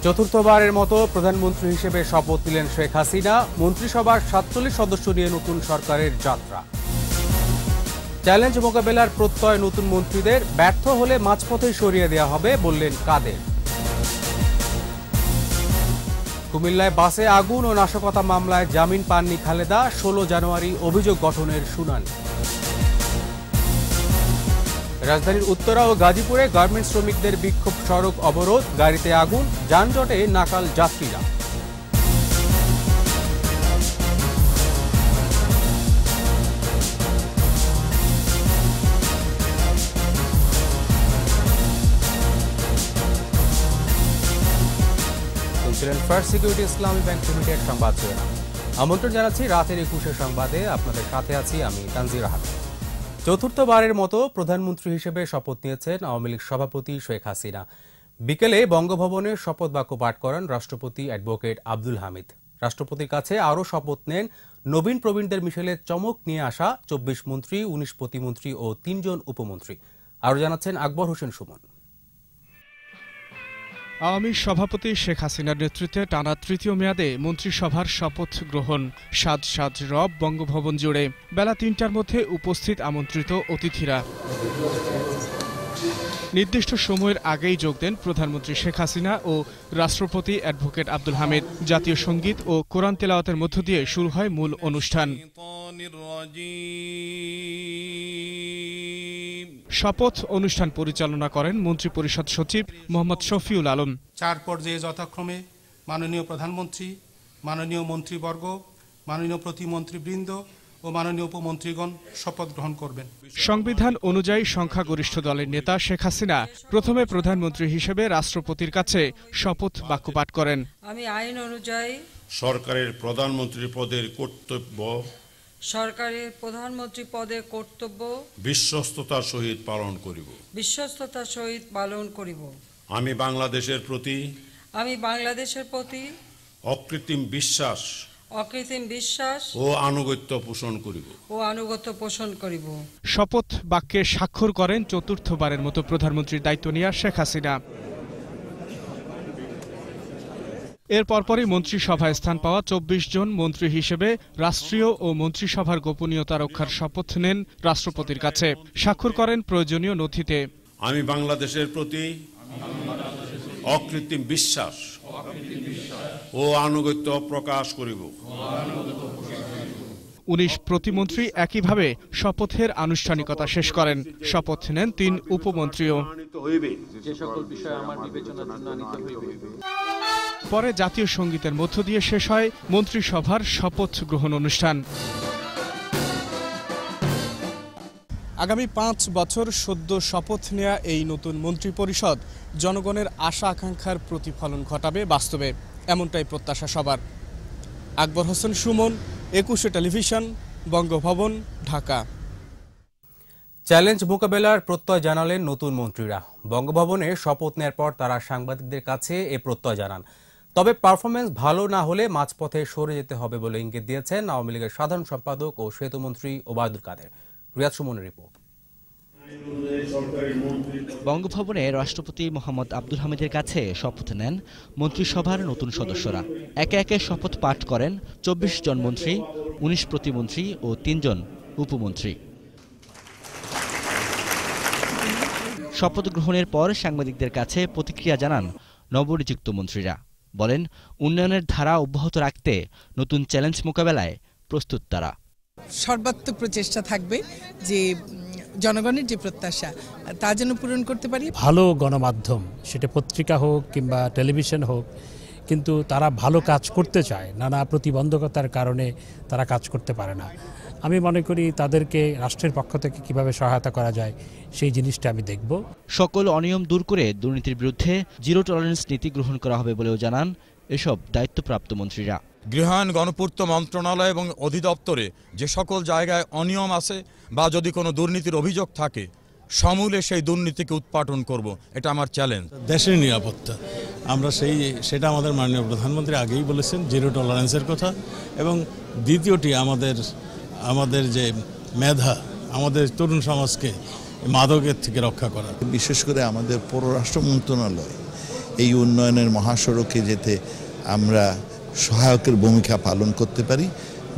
চতুর্থবারের মতো প্রধানমন্ত্রী হিসেবে শপথ নিলেন শেখ হাসিনা। মন্ত্রিসভার ৪৭ সদস্য নিয়ে নতুন সরকারের যাত্রা। চ্যালেঞ্জ মোকাবেলার প্রত্যয় নতুন মন্ত্রীদের, ব্যর্থ হলে মাঝপথে সরিয়ে দেওয়া হবে বললেন কাদের। কুমিল্লায় বাসে আগুন ও নাশকতা মামলায় জামিন পাননি খালেদা, ১৬ জানুয়ারি অভিযোগ গঠনের শুনানি। রাজধানীর উত্তরা ও গাজীপুরে গার্মেন্টস শ্রমিকদের বিক্ষোভ, সড়ক অবরোধ, গাড়িতে আগুন, যানজটে নাকাল যাত্রীরা। ফার্স্ট সিকিউরিটি ইসলামী ব্যাংক লিমিটেড সংবাদ শিরোনাম। আমন্ত্রণ জানাচ্ছি রাতের ২১ সংবাদে। আপনাদের সাথে আছি আমি তানজির আহমেদ। চতুর্থবারের মতো প্রধানমন্ত্রী হিসেবে শপথ নিয়েছেন আওয়ামী লীগ সভাপতি শেখ হাসিনা। বিকেলে বঙ্গভবনে শপথ বাক্য পাঠ করেন রাষ্ট্রপতি অ্যাডভোকেট আব্দুল হামিদ। রাষ্ট্রপতির কাছে আরও শপথ নেন নবীন প্রবীণদের মিশেলে চমক নিয়ে আসা ২৪ মন্ত্রী, ১৯ প্রতিমন্ত্রী ও ৩ জন উপমন্ত্রী। আরও জানাচ্ছেন আকবর হোসেন সুমন। আওয়ামী সভাপতি শেখ হাসিনার নেতৃত্বে টানা তৃতীয় মেয়াদে মন্ত্রিসভার শপথ গ্রহণ। সাজ সাজ রব বঙ্গভবন জুড়ে। বেলা ৩টার মধ্যে উপস্থিত আমন্ত্রিত অতিথিরা। নির্দিষ্ট সময়ের আগেই যোগ দেন প্রধানমন্ত্রী শেখ হাসিনা ও রাষ্ট্রপতি অ্যাডভোকেট আব্দুল হামিদ। জাতীয় সঙ্গীত ও কোরআন তেলাওয়াতের মধ্য দিয়ে শুরু হয় মূল অনুষ্ঠান। শপথ অনুষ্ঠান পরিচালনা করেন মন্ত্রিপরিষদ সচিব মোহাম্মদ শফিউল আলম। ৪ পর্যায়ে যথাক্রমে মাননীয় প্রধানমন্ত্রী, মাননীয় মন্ত্রীবর্গ, মাননীয় প্রতিমন্ত্রীবৃন্দ ও মাননীয় উপমন্ত্রীগণ শপথ গ্রহণ করবেন। সংবিধান অনুযায়ী সংখ্যাগরিষ্ঠ দলের নেতা শেখ হাসিনা প্রথমে প্রধানমন্ত্রী হিসেবে রাষ্ট্রপতির কাছে শপথ বাক্য পাঠ করেন। আমি আইন অনুযায়ী সরকারের প্রধানমন্ত্রী পদের কর্তব্য বিশ্বস্ততার সহিত পালন করিব। আমি বাংলাদেশের প্রতি অকৃত্রিম বিশ্বাস ও আনুগত্য পোষণ করিব। শপথ বাক্যে স্বাক্ষর করেন চতুর্থবারের মতো প্রধানমন্ত্রীর দায়িত্ব নেওয়া শেখ হাসিনা। এর পরপরই মন্ত্রিসভায় স্থান পাওয়া ২৪ জন মন্ত্রী হিসেবে রাষ্ট্রীয় ও মন্ত্রিসভার গোপনীয়তা রক্ষার শপথ নেন রাষ্ট্রপতির কাছে। স্বাক্ষর করেন প্রয়োজনীয় নথিতে। আমি বাংলাদেশের প্রতি অকৃত্রিম বিশ্বাস ও আনুগত্য প্রকাশ করিব। ১৯ প্রতিমন্ত্রী একইভাবে শপথের আনুষ্ঠানিকতা শেষ করেন। শপথ নেন ৩ উপমন্ত্রীও। পরে জাতীয় সঙ্গীতের মধ্য দিয়ে শেষ হয় মন্ত্রিসভার শপথ গ্রহণ অনুষ্ঠান। আগামী ৫ বছর সদ্য শপথ নেয়া এই নতুন মন্ত্রিপরিষদ জনগণের আশা আকাঙ্ক্ষার প্রতিফলন ঘটাবে বাস্তবে, এমনটাই প্রত্যাশা সবার। আকবর হোসেন সুমন, ২১ টেলিভিশন, বঙ্গভবন, ঢাকা। চ্যালেঞ্জ মোকাবেলার প্রত্যয় জানালেন নতুন মন্ত্রীরা। বঙ্গভবনে শপথ নেওয়ার পর তারা সাংবাদিকদের কাছে এ প্রত্যয় জানান। তবে পারফরমেন্স ভালো না হলে মাঝপথে সরে যেতে হবে বলে ইঙ্গিত দিয়েছেন আওয়ামী লীগের সাধারণ সম্পাদক ও সেতুমন্ত্রী ওবায়দুল কাদের। রিয়াদ সুমনের রিপোর্ট। বঙ্গভবনে রাষ্ট্রপতি মোহাম্মদ আব্দুল হামিদের কাছে শপথ নেন মন্ত্রিসভার নতুন সদস্যরা। একে একে শপথ পাঠ করেন ২৪ জন মন্ত্রী, ১৯ প্রতিমন্ত্রী ও ৩ জন উপমন্ত্রী। শপথ গ্রহণের পর সাংবাদিকদের কাছে প্রতিক্রিয়া জানান নবনিযুক্ত মন্ত্রীরা। বলেন, উন্নয়নের ধারা অব্যাহত রাখতে নতুন চ্যালেঞ্জ মোকাবেলায় প্রস্তুত তারা। সর্বাত্মক প্রচেষ্টা থাকবে যে জনগণের যে প্রত্যাশা তা যেন পূরণ করতে পারি। ভালো গণমাধ্যম, সেটা পত্রিকা হোক কিংবা টেলিভিশন হোক, কিন্তু তারা ভালো কাজ করতে চায়, নানা প্রতিবন্ধকতার কারণে তারা কাজ করতে পারে না। আমি মনে করি তাদেরকে রাষ্ট্রের পক্ষ থেকে কিভাবে সহায়তা করা যায় সেই জিনিসটা আমি দেখব। সকল অনিয়ম দূর করে দুর্নীতির বিরুদ্ধে জিরো টলারেন্স নীতি গ্রহণ করা হবে বলেও জানান এসব দায়িত্বপ্রাপ্ত মন্ত্রীরা। গৃহায়ণ, গণপূর্ত মন্ত্রণালয় এবং অধিদপ্তরে যে সকল জায়গায় অনিয়ম আছে বা যদি কোনো দুর্নীতির অভিযোগ থাকে, সমূলে সেই দুর্নীতিকে উৎপাটন করব, এটা আমার চ্যালেঞ্জ। দেশের নিরাপত্তা, আমরা সেটা আমাদের মাননীয় প্রধানমন্ত্রী আগেই বলেছেন, জিরো টলারেন্সের কথা। এবং দ্বিতীয়টি আমাদের যে মেধা, আমাদের তরুণ সমাজকে মাদকের থেকে রক্ষা করা। বিশেষ করে আমাদের পররাষ্ট্র মন্ত্রণালয় এই উন্নয়নের মহাসড়কে যেতে আমরা সহায়কের ভূমিকা পালন করতে পারি,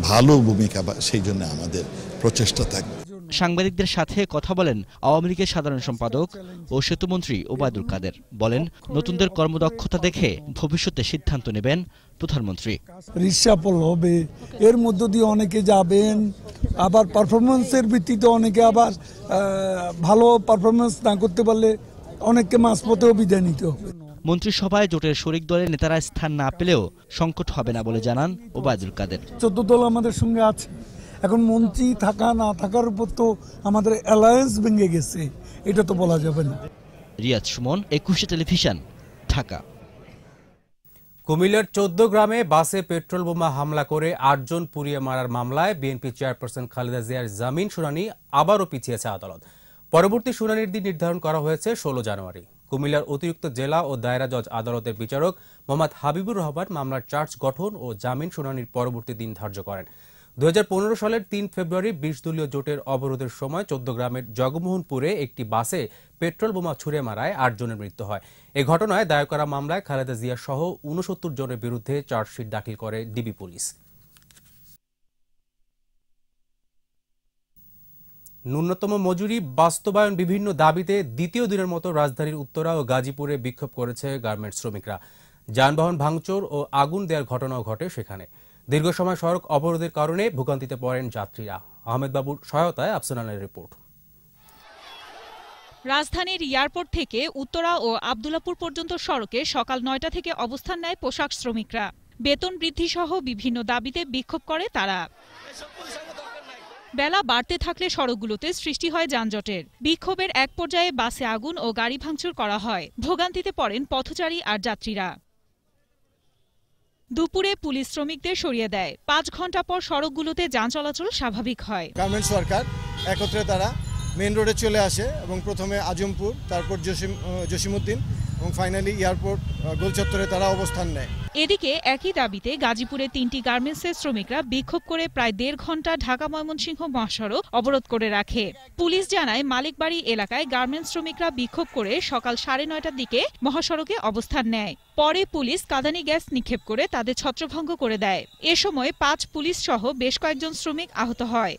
ভালো ভূমিকা, সেই জন্য আমাদের প্রচেষ্টা থাকবে। সাংবাদিকদের সাথে কথা বলেন আওয়ামী লীগের সাধারণ সম্পাদক ও সেতুমন্ত্রী ওবায়দুল কাদের। বলেন, নতুনদের কর্মদক্ষতা দেখে ভবিষ্যতে সিদ্ধান্ত নেবেন প্রধানমন্ত্রী। রিসাপল হবে, এর মধ্য দিয়ে অনেকে যাবেন, আবার পারফরমেন্সের ভিত্তিতে অনেকে আবার ভালো পারফরমেন্স না করতে পারলে অনেককে মাঝপথেও বিদায় নিতে হবে। মন্ত্রিসভায় জোটের শরিক দলের নেতারা স্থান না পেলেও সংকট হবে না বলে জানান ওবায়দুল কাদের। 14 দল আমাদের সঙ্গে আছে, এখন মন্ত্রী থাকা না থাকার উপর তো আমাদের অ্যালায়েন্স ভেঙে গেছে, এটা তো বলা যাবে না। রিয়াদ সুমন, 21 টেলিভিশন, ঢাকা। কুমিল্লার 14 গ্রামে বাসে পেট্রোল বোমা হামলা করে 8 জন পুড়িয়ে মারার মামলায় বিএনপি চেয়ারপারসন খালেদা জিয়ার জামিন শুনানি আবারও পিছিয়েছে আদালত। পরবর্তী শুনানির দিন নির্ধারণ করা হয়েছে 16 জানুয়ারি। কুমিল্লার অতিরিক্ত জেলা ও দায়রা জজ আদালতের বিচারক মোহাম্মদ হাবিবুর রহমান মামলার চার্জ গঠন ও জামিন শুনানির পরবর্তী দিন ধার্য করেন। 2015 সালের 3 ফেব্রুয়ারি 20 দলীয় জোটের অবরোধের সময় 14 গ্রামের জগমোহনপুরে একটি বাসে পেট্রোল বোমা ছুড়ে মারায় 8 জনের মৃত্যু হয়। এই ঘটনায় দায়ের করা মামলায় খালেদা জিয়া সহ 69 জনের বিরুদ্ধে চার্জশিট দাখিল করে ডিবি পুলিশ। ন্যূনতম মজুরি বাস্তবায়ন বিভিন্ন দাবিতে দ্বিতীয় দিনের মতো রাজধানীর উত্তরা ও গাজীপুরে বিক্ষোভ করেছে গার্মেন্টস শ্রমিকরা। যানবাহন ভাঙচুর ও আগুন দেওয়ার ঘটনাও ঘটে সেখানে। দীর্ঘ সময় সড়ক অবরোধের কারণে ভোগান্তিতে পড়েন যাত্রীরা। আহমেদ বাবুর সহায়তায় আফসানানের রিপোর্ট। রাজধানীর এয়ারপোর্ট থেকে উত্তরা ও আব্দুল্লাপুর পর্যন্ত সড়কে সকাল 9টা থেকে অবস্থান নেয় পোশাক শ্রমিকরা। বেতন বৃদ্ধি সহ বিভিন্ন দাবিতে বিক্ষোভ করে তারা। বেলা বাড়তে থাকলে সড়কগুলোতে সৃষ্টি হয় যানজটের। বিক্ষোভের এক পর্যায়ে বাসে আগুন ও গাড়ি ভাঙচুর করা হয়। ভোগান্তিতে পড়েন পথচারী আর যাত্রীরা। দুপুরে পুলিশ শ্রমিকদের সরিয়ে দেয়। 5 ঘন্টা পর সড়কগুলোতে যান চলাচল স্বাভাবিক হয়। গার্মেন্টস ওয়ার্কার একত্রে তারা মেইন রোডে চলে আসে এবং প্রথমে আজমপুর, তারপর জসিমউদ্দিন এবং ফাইনালি এয়ারপোর্ট গোলচত্বরে তারা অবস্থান নেয়। এদিকে একই দাবিতে গাজীপুরে 3টি গার্মেন্টসের শ্রমিকরা বিক্ষোভ করে প্রায় 1.5 ঘন্টা ঢাকা ময়মনসিংহ মহাসড়ক অবরোধ করে রাখে। পুলিশ জানায়, মালিকবাড়ি এলাকায় গার্মেন্টস শ্রমিকরা বিক্ষোভ করে সকাল 9:30টার দিকে মহাসড়কে অবস্থান নেয়। পরে পুলিশ কাঁদানি গ্যাস নিক্ষেপ করে তাদের ছত্রভঙ্গ করে দেয়। এ সময় 5 পুলিশ সহ বেশ কয়েকজন শ্রমিক আহত হয়।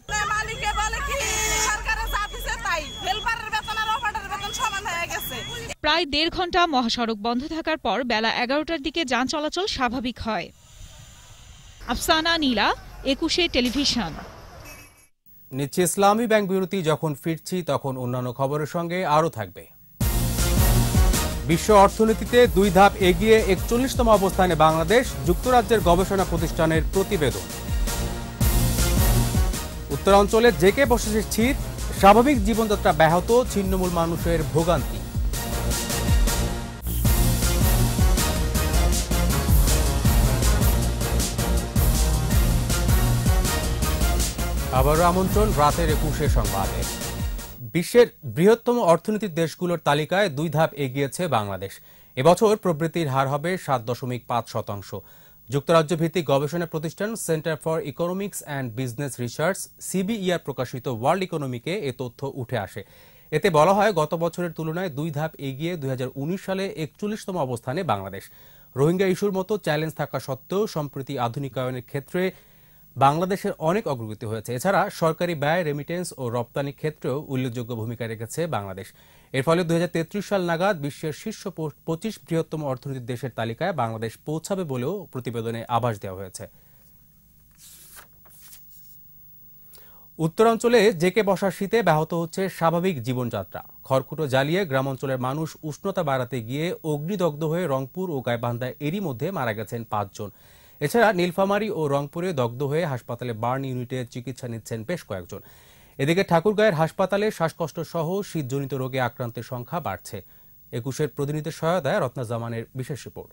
প্রায় 1.5 ঘন্টা মহাসড়ক বন্ধ থাকার পর বেলা 11টার দিকে যান চলাচল স্বাভাবিক হয়। আফসানা নীলা, 21 টেলিভিশন। নিচ্ছে ইসলামী ব্যাংক বিরতি। যখন ফিরছি তখন অন্যান্য খবরের সঙ্গে আরও থাকবে। বিশ্ব অর্থনীতিতে 2 ধাপ এগিয়ে 41তম অবস্থানে বাংলাদেশ, যুক্তরাজ্যের গবেষণা প্রতিষ্ঠানের প্রতিবেদন। উত্তরাঞ্চলে জেকে বসেছে শীত, স্বাভাবিক জীবনযাত্রা ব্যাহত, ছিন্নমূল মানুষের ভোগান্তি। আবারও আমন্ত্রণ রাতের 21 সংবাদে। বিশ্বের বৃহত্তম অর্থনীতির দেশগুলোর তালিকায় 2 ধাপ এগিয়েছে বাংলাদেশ। এবছর প্রবৃদ্ধির হার হবে 7.5%। যুক্তরাজ্য ভিত্তিক গবেষণা প্রতিষ্ঠান centre for economics and business research CBER প্রকাশিত ওয়ার্ল্ড ইকোনমিকে এ তথ্য উঠে আসে। এতে বলা হয়, গত বছরের তুলনায় 2 ধাপ এগিয়ে 2019 সালে 41তম অবস্থানে বাংলাদেশ। রোহিঙ্গা ইস্যুর মতো চ্যালেঞ্জ থাকা সত্ত্বেও সম্প্রতি আধুনিকায়নের ক্ষেত্রে বাংলাদেশের অনেক অগ্রগতি হয়েছে। এছাড়া সরকারি ব্যয়, রেমিটেন্স ও রপ্তানি ক্ষেত্রেও উল্লেখযোগ্য ভূমিকা রেখেছে বাংলাদেশ। এর ফলে 2033 সাল নাগাদ বিশ্বের শীর্ষ 25 বৃহত্তম অর্থনীতির দেশের তালিকায় বাংলাদেশ পৌঁছাবে বলেও প্রতিবেদনে আভাস দেওয়া হয়েছে। উত্তরাঞ্চলে জেকে বসার শীতে ব্যাহত হচ্ছে স্বাভাবিক জীবনযাত্রা। খড়কুটো জ্বালিয়ে গ্রামাঞ্চলের মানুষ উষ্ণতা বাড়াতে গিয়ে অগ্নিদগ্ধ হয়ে রংপুর ও গাইবান্ধায় এরই মধ্যে মারা গেছেন 5 জন। এছাড়া নীলফামারী ও রংপুরে দগ্ধ হয়ে হাসপাতালে বার্ন ইউনিটে চিকিৎসা নিচ্ছেন বেশ কয়েকজন। এদিকে ঠাকুরগাঁয়ের হাসপাতালে শ্বাসকষ্ট সহ শীতজনিত রোগে আক্রান্তের সংখ্যা বাড়ছে। 21 প্রতিনিধির সহায়তায় রত্না জামানের বিশেষ রিপোর্ট।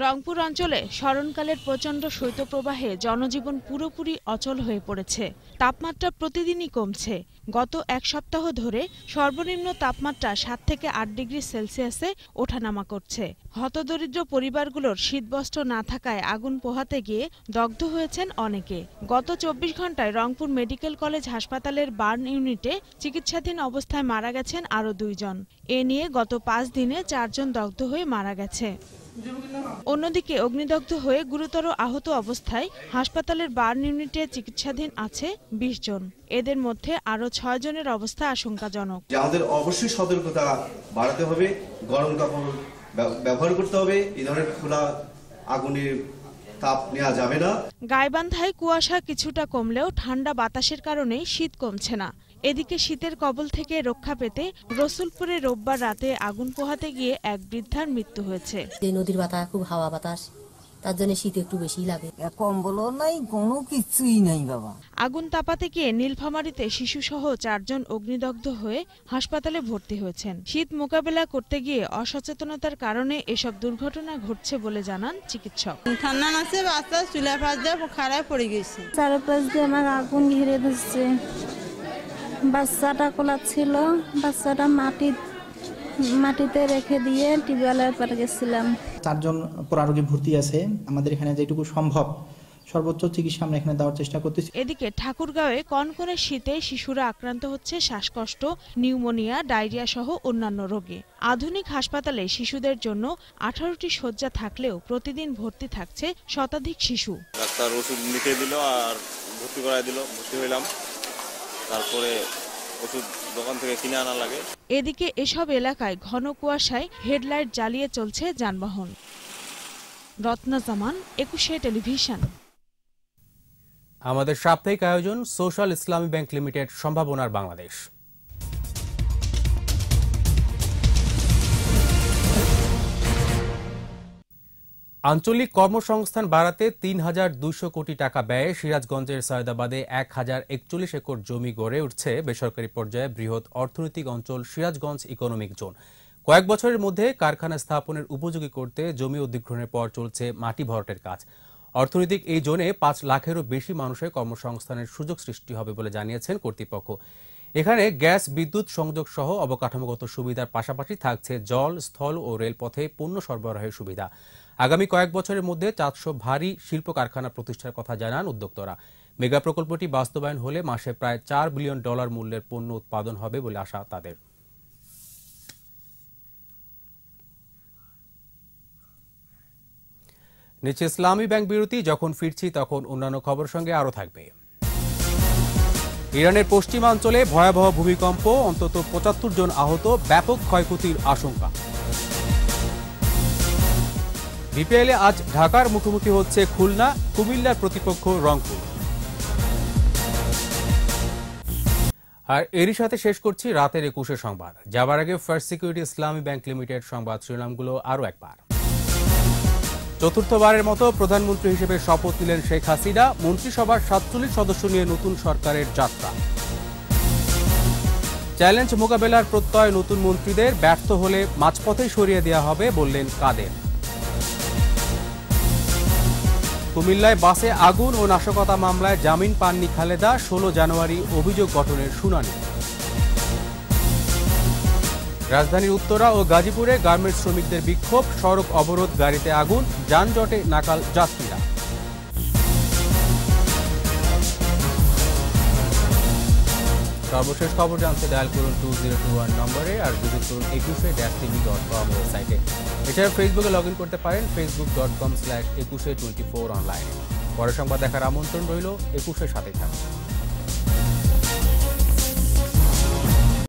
রংপুর অঞ্চলে স্মরণকালের প্রচণ্ড শৈত্যপ্রবাহে জনজীবন পুরোপুরি অচল হয়ে পড়েছে। তাপমাত্রা প্রতিদিনই কমছে। গত এক সপ্তাহ ধরে সর্বনিম্ন তাপমাত্রা 7 থেকে 8 ডিগ্রি সেলসিয়াসে ওঠানামা করছে। হতদরিদ্র পরিবারগুলোর শীতবস্ত্র না থাকায় আগুন পোহাতে গিয়ে দগ্ধ হয়েছেন অনেকে। গত 24 ঘন্টায় রংপুর মেডিকেল কলেজ হাসপাতালের বার্ন ইউনিটে চিকিৎসাধীন অবস্থায় মারা গেছেন আরও 2 জন। এ নিয়ে গত 5 দিনে 4 জন দগ্ধ হয়ে মারা গেছে। অন্যদিকে অগ্নিদগ্ধ হয়ে গুরুতর আহত অবস্থায় হাসপাতালের বার্ন ইউনিটে চিকিৎসাধীন আছে 20 জন। এদের মধ্যে আরও 6 জনের অবস্থা আশঙ্কাজনক। আমাদের অবশ্যই সতর্কতা বাড়াতে হবে, গরম কাপড় ব্যবহার করতে হবে, এই ধরনের খোলা আগুনের তাপ নেওয়া যাবে না। গাইবান্ধায় কুয়াশা কিছুটা কমলেও ঠান্ডা বাতাসের কারণে শীত কমছে না। এদিকে শীতের কবল থেকে রক্ষা পেতে রসুলপুরে রোববার রাতে আগুন পোহাতে গিয়ে এক বৃদ্ধার মৃত্যু হয়েছে। নদীর বাতাস, খুব হাওয়া বাতাস, তার জন্য শীত একটু বেশি লাগে। কম্বলও নাই, কোনো কিছুই নাই বাবা। আগুন তাপাতে গিয়ে নীলফামারীতে শিশুসহ 4 জন অগ্নিদগ্ধ হয়ে হাসপাতালে ভর্তি হয়েছেন। শীত মোকাবেলা করতে গিয়ে অসচেতনতার কারণে এসব দুর্ঘটনা ঘটছে বলে জানান চিকিৎসক। ঠান্ডা আছে, বাচ্চা চুলা পাশ দিয়ে খারাপ পড়ে গেছে। চারপাশ দিয়ে আমার আগুন ঘিরে ধরছে। বাচ্চাটা কোলাচ্ছিল, বাচ্চাটা মাটিতে রেখে দিয়ে টিউবওয়েলের পাড়ে গেছিলাম। 4 জন পরারোগী ভর্তি আছে। আমাদের এখানে যেটুকু সম্ভব সর্বোচ্চ চিকিৎসা আমরা এখানে দেওয়ার চেষ্টা করতেছি। এদিকে ঠাকুরগাঁওয়ে কনকনে শীতে শিশুরা আক্রান্ত হচ্ছে শ্বাসকষ্ট, নিউমোনিয়া, ডায়রিয়া সহ অন্যান্য রোগে। আধুনিক হাসপাতালে শিশুদের জন্য 18টি শয্যা থাকলেও প্রতিদিন ভর্তি থাকছে শতাধিক শিশু। ডাক্তার ওষুধ লিখে দিল আর ভর্তি করায় দিল, ভর্তি হইলাম। তারপরে ওষুধ দোকান থেকে কিনে আনা লাগে। এদিকে এসব এলাকায় ঘন কুয়াশায় হেডলাইট জ্বালিয়ে চলছে যানবাহন। রত্না জামান, 21 টেলিভিশন। আমাদের সাপ্তাহিক আয়োজন সোশ্যাল ইসলামী ব্যাংক লিমিটেড, সম্ভাবনার বাংলাদেশ। আঞ্চলিক কর্মসংস্থান বাড়াতে ৩,২০০ কোটি টাকা ব্যয়ে সিরাজগঞ্জের সৈয়দাবাদে ১,০৪১ একর জমি গড়ে উঠছে বেসরকারি পর্যায়ে বৃহৎ অর্থনৈতিক অঞ্চল সিরাজগঞ্জ ইকোনমিক জোন। কয়েক বছরের মধ্যে কারখানা স্থাপনের উপযোগী করতে জমি অধিগ্রহণের পর চলছে মাটি ভরাটের কাজ। অর্থনৈতিক এই জোনে ৫ লাখেরও বেশি মানুষের কর্মসংস্থানের সুযোগ সৃষ্টি হবে বলে জানিয়েছেন কর্তৃপক্ষ। এখানে গ্যাস, বিদ্যুৎ সংযোগ সহ অবকাঠামোগত সুবিধার পাশাপাশি থাকছে জল, স্থল ও রেলপথে পণ্য সরবরাহের সুবিধা। আগামী কয়েক বছরের মধ্যে 400 ভারী শিল্প কারখানা প্রতিষ্ঠার কথা জানান উদ্যোক্তারা। মেগা প্রকল্পটি বাস্তবায়ন হলে মাসে প্রায় $4 বিলিয়ন মূল্যের পণ্য উৎপাদন হবে বলে আশা তাদের। নিচে ইসলামী ব্যাংক বিরতি। যখন ফিরছি তখন অন্যান্য খবর সঙ্গে আরও থাকবে। ইরানের পশ্চিমাঞ্চলে ভয়াবহ ভূমিকম্প, অন্তত ৭৫ জন আহত, ব্যাপক ক্ষয়ক্ষতির আশঙ্কা। বিপিএলে আজ ঢাকার মুখোমুখি হচ্ছে খুলনা, কুমিল্লার প্রতিপক্ষ রংপুর। আর এরই সাথে শেষ করছি রাতের 21 সংবাদ। যাবার আগে ফার্স্ট সিকিউরিটি ইসলামী ব্যাংক লিমিটেড সংবাদ শিরোনামগুলো আরও একবার। চতুর্থবারের মতো প্রধানমন্ত্রী হিসেবে শপথ নিলেন শেখ হাসিনা। মন্ত্রিসভার ৪৭ সদস্য নিয়ে নতুন সরকারের যাত্রা। চ্যালেঞ্জ মোকাবেলার প্রত্যয় নতুন মন্ত্রীদের, ব্যর্থ হলে মাঝপথেই সরিয়ে দেওয়া হবে বললেন কাদের। কুমিল্লায় বাসে আগুন ও নাশকতা মামলায় জামিন পাননি খালেদা, 16 জানুয়ারি অভিযোগ গঠনের শুনানি। রাজধানীর উত্তরা ও গাজীপুরে গার্মেন্টস শ্রমিকদের বিক্ষোভ, সড়ক অবরোধ, গাড়িতে আগুন, যানজটে নাকাল যাত্রীরা। সর্বশেষ খবর জানতে ডায়াল করুন 2021 নম্বরে আর ভিজিট করুন 21-tv.com ওয়েবসাইটে। এছাড়া ফেসবুকে লগ ইন করতে পারেন facebook.com/2124 অনলাইনে। পরের সংবাদ দেখার আমন্ত্রণ রইল। 21-এর সাথে থাকুন।